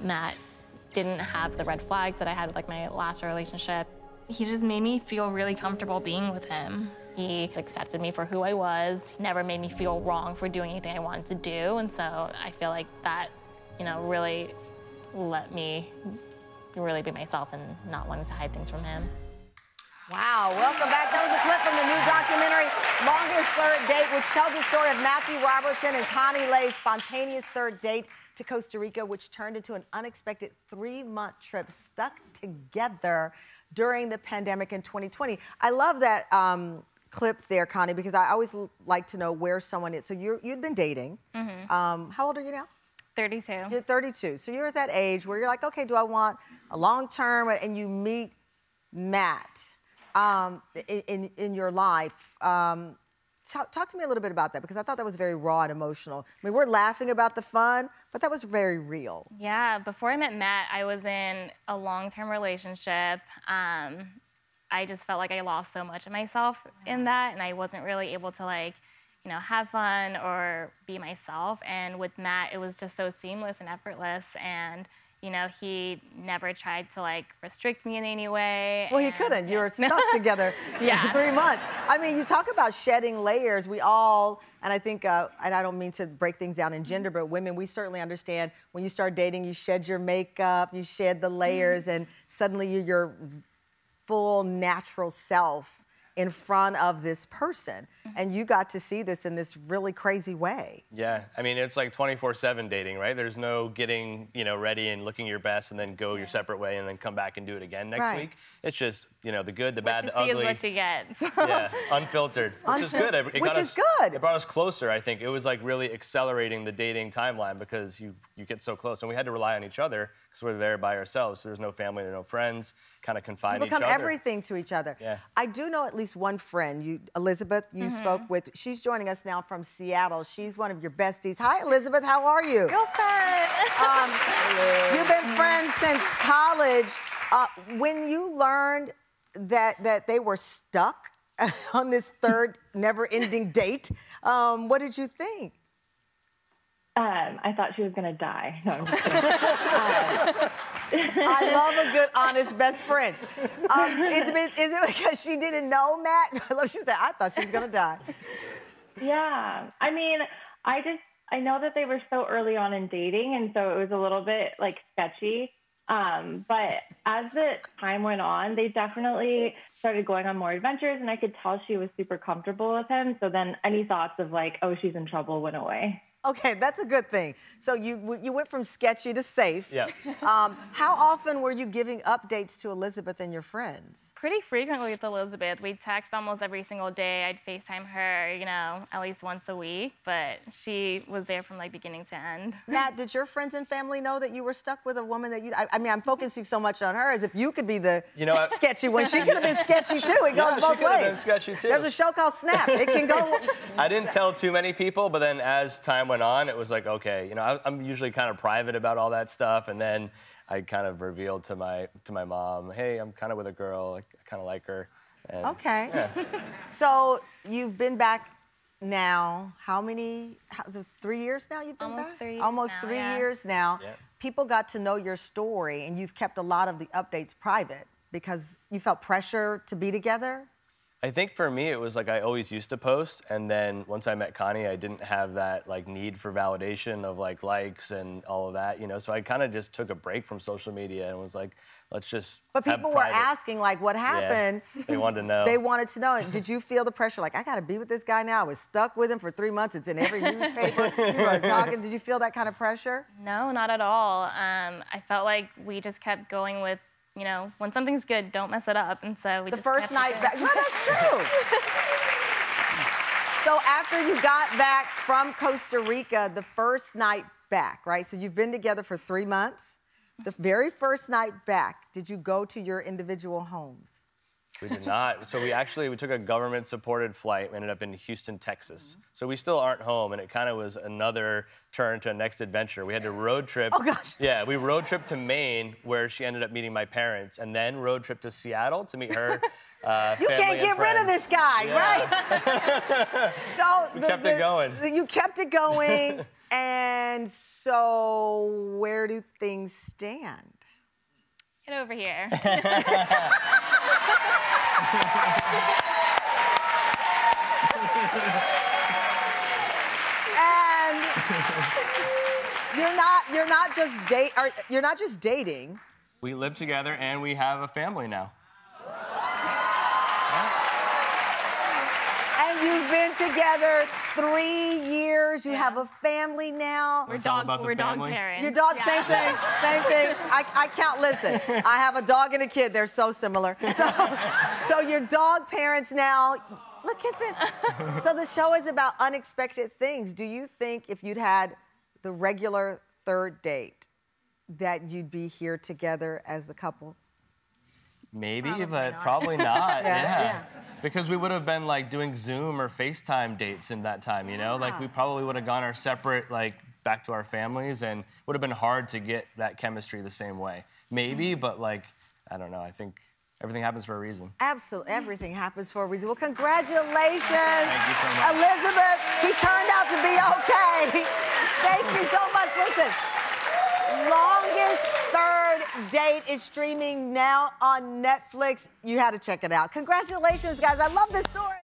Matt didn't have the red flags that I had with like my last relationship. He just made me feel really comfortable being with him. He accepted me for who I was. He never made me feel wrong for doing anything I wanted to do. And so I feel like that, you know, really let me really be myself and not wanting to hide things from him. Wow, welcome back. That was a clip from the new documentary, Longest Third Date, which tells the story of Matthew Robertson and Connie Lay's spontaneous third date to Costa Rica, which turned into an unexpected 3-month trip stuck together during the pandemic in 2020. I love that clip there, Connie, because I always like to know where someone is. So you'd been dating. How old are you now? 32. You're 32. So you're at that age where you're like, okay, do I want a long term? And you meet Matt in your life. Talk to me a little bit about that, because I thought that was very raw and emotional. I mean, we're laughing about the fun, but that was very real. Yeah, before I met Matt, I was in a long-term relationship. I just felt like I lost so much of myself in that, and I wasn't really able to, like, you know, have fun or be myself. And with Matt, it was just so seamless and effortless. And you know, he never tried to, like, restrict me in any way. Well, he couldn't. You were stuck together for 3 months. I mean, you talk about shedding layers. We all, and I think, and I don't mean to break things down in gender, but women, we certainly understand when you start dating, you shed your makeup, you shed the layers, and suddenly you're your full natural self in front of this person. And you got to see this in this really crazy way. Yeah, I mean, it's like 24/7 dating, right? There's no getting, you know, ready and looking your best and then go your separate way and then come back and do it again next week. It's just, you know, the good, the bad, the ugly. What you see is what you get. So. Yeah, unfiltered, which is good. Which is good. It brought us closer, I think. It was like really accelerating the dating timeline because you get so close. And we had to rely on each other because we're there by ourselves. So there's no family, there's no friends, kind of confined each other. You become everything to each other. Yeah. I do know at least one friend, Elizabeth, you spoke with. She's joining us now from Seattle. She's one of your besties. Hi, Elizabeth, how are you? Real fun. You've been friends since college. When you learned that they were stuck on this third never-ending date, what did you think? I thought she was going to die. No, I'm just kidding. I love a good, honest best friend. Is it because she didn't know Matt? She said, I thought she was going to die. Yeah. I mean, I know that they were so early on in dating, and so it was a little bit, like, sketchy. But as the time went on, they definitely started going on more adventures, and I could tell she was super comfortable with him. So then any thoughts of, like, oh, she's in trouble went away. Okay, that's a good thing. So you went from sketchy to safe. Yeah. How often were you giving updates to Elizabeth and your friends? Pretty frequently with Elizabeth. We'd text almost every single day. I'd FaceTime her, you know, at least once a week. But she was there from, like, beginning to end. Matt, did your friends and family know that you were stuck with a woman that you... I mean, I'm focusing so much on her as if you could be the sketchy one. She could have been sketchy, too. It goes both ways. She could have been sketchy, too. There's a show called Snap. It can go... I didn't tell too many people, but then as time went on, it was like, okay, you know, I'm usually kind of private about all that stuff, and then I kind of revealed to my mom, hey, I'm kind of with a girl, I kind of like her. And, okay. Yeah. So you've been back now, how many, 3 years now you've been Almost back? 3 years Almost now, 3 yeah. years now. Yeah. People got to know your story, and you've kept a lot of the updates private because you felt pressure to be together? I think for me, it was like I always used to post, and then once I met Connie, I didn't have that like need for validation of like likes and all of that, you know. So I kind of just took a break from social media and was like, let's just. But people were asking like, what happened? Yeah, they wanted to know. They wanted to know. Did you feel the pressure? Like, I got to be with this guy now. I was stuck with him for 3 months. It's in every newspaper. People are talking. Did you feel that kind of pressure? No, not at all. I felt like we just kept going with, you know, when something's good, don't mess it up. And so we the just first kept night back. No, that's true. So after you got back from Costa Rica, the first night back, right? So you've been together for 3 months. The very first night back, did you go to your individual homes? We did not. So we took a government-supported flight. We ended up in Houston, Texas. So we still aren't home, and it kind of was another turn to a next adventure. We had to road trip. Oh, gosh. Yeah, we road trip to Maine, where she ended up meeting my parents, and then road trip to Seattle to meet her You can't get rid of this guy, right? So we kept it going. You kept it going. And so, where do things stand? Get over here. And you're not just dating. We live together and we have a family now. And you've been together 3 years. You have a family now. We're It's all dog about the family. parents. Your dog, Yeah. same thing, same thing. I can't listen. I have a dog and a kid. They're so similar. So you're dog parents now. Look at this. So the show is about unexpected things. Do you think if you'd had the regular third date that you'd be here together as a couple? Maybe, Probably but not. probably not. Yeah. Because we would have been like doing Zoom or FaceTime dates in that time, you know? Like we probably would have gone our separate, like back to our families, and would have been hard to get that chemistry the same way. Maybe, but like, I don't know. I think everything happens for a reason. Absolutely, everything happens for a reason. Well, congratulations. Thank you so much. Elizabeth, he turned out to be okay. Thank you so much. Listen, Longest Third Date is streaming now on Netflix. You had to check it out. Congratulations, guys. I love this story.